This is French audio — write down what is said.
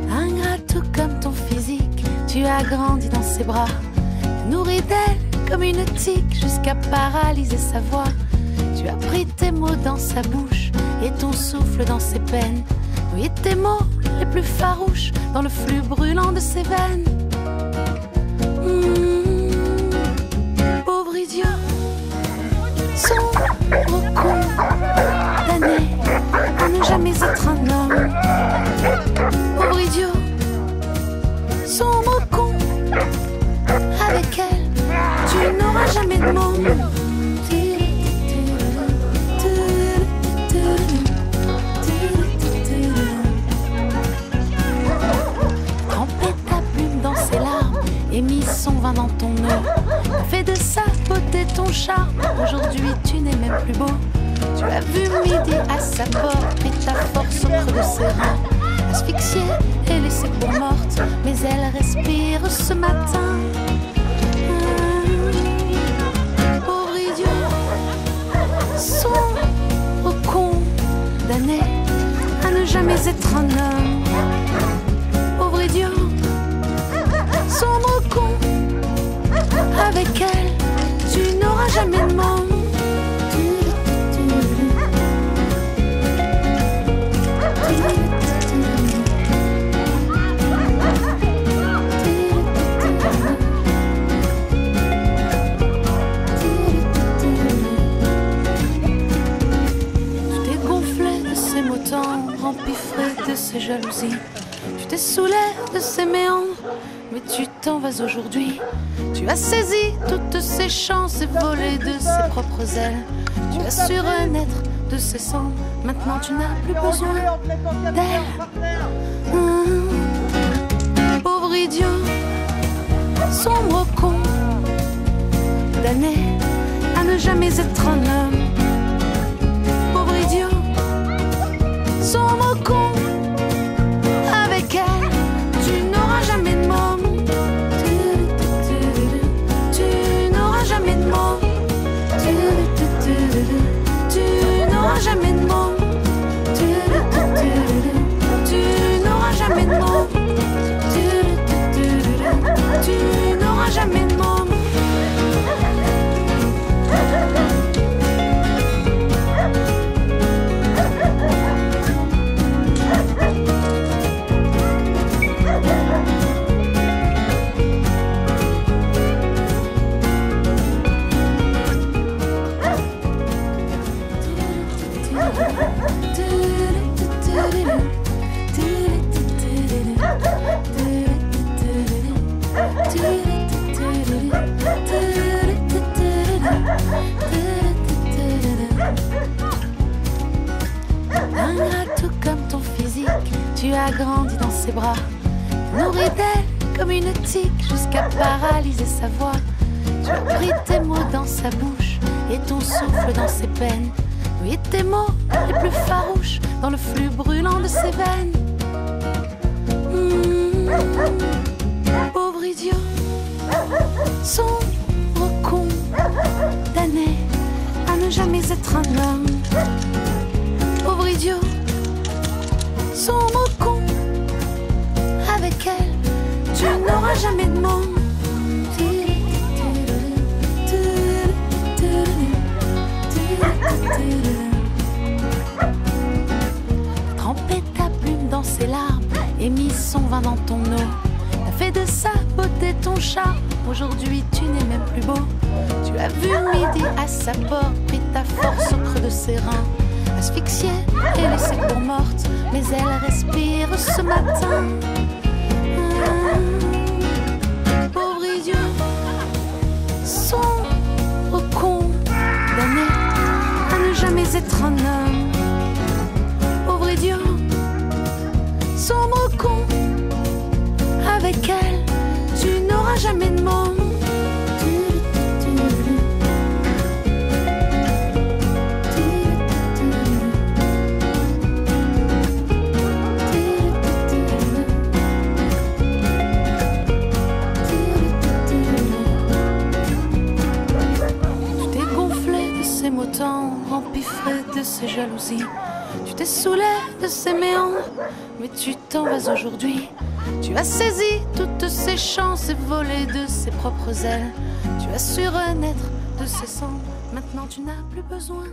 Ingrat tout comme ton physique, tu as grandi dans ses bras, nourri d'elle comme une tique jusqu'à paralyser sa voix. Tu as pris tes mots dans sa bouche et ton souffle dans ses peines. Oui, tes mots les plus farouches dans le flux brûlant de ses veines. Pauvre idiot, sombre condamné à ne jamais être un homme. Pauvre idiot, sombre con, avec elle tu n'auras jamais de môme. Et mis son vin dans ton nœud, fait de sa beauté ton charme. Aujourd'hui tu n'es même plus beau. Tu as vu midi à sa porte, pris ta force au creux de ses reins, asphyxiée et laissée pour morte, mais elle respire ce matin. Pauvre idiot, sombre condamné à ne jamais être un homme. Pauvre idiot, sombre con, avec elle tu n'auras jamais de môme. Tu t'es gonflé de ces mots tendres, empiffré de ces jalousies. Tu t'es saoulé de ces méandres, mais tu t'en vas aujourd'hui. Tu as saisi toutes ses chances et volé de ses propres ailes. Tu as su renaître de ses cendres, maintenant tu n'as plus besoin d'elle. Pauvre idiot, sombre con, condamné à ne jamais être un homme. Pauvre idiot, sombre con, avec elle tu n'auras jamais de môme. Tu n'auras jamais de môme. Tu n'auras jamais de môme. Tu n'auras jamais de môme. Tu n'auras jamais de môme. Ingrat tout comme ton physique, tu as grandi dans ses bras, nourri d'elle comme une tique jusqu'à paralyser sa voix. Tu as pris tes mots dans sa bouche et ton souffle dans ses peines. Oui, tes mots les plus farouches dans le flux brûlant de ses veines. Pauvre idiot, sombre condamné à ne jamais être un homme. Pauvre idiot, sombre con, avec elle tu n'auras jamais de môme. Trempé ta plume dans ses larmes et mis son vin dans ton eau. T'as fait de sa beauté ton charme, aujourd'hui tu n'es même plus beau. Tu as vu midi à sa porte, pris ta force au creux de ses reins, asphyxiée et laissée pour morte, mais elle respire ce matin. Pauvre idiot, sombre condamné à ne jamais être un homme. Pauvre idiot, sombre con, avec elle tu n'auras jamais de môme. empiffré de ses jalousies. Tu t'es saoulé de ses méandres, mais tu t'en vas aujourd'hui. Tu as saisi toutes ses chances et volé de ses propres ailes. Tu as su renaître de ses cendres, maintenant tu n'as plus besoin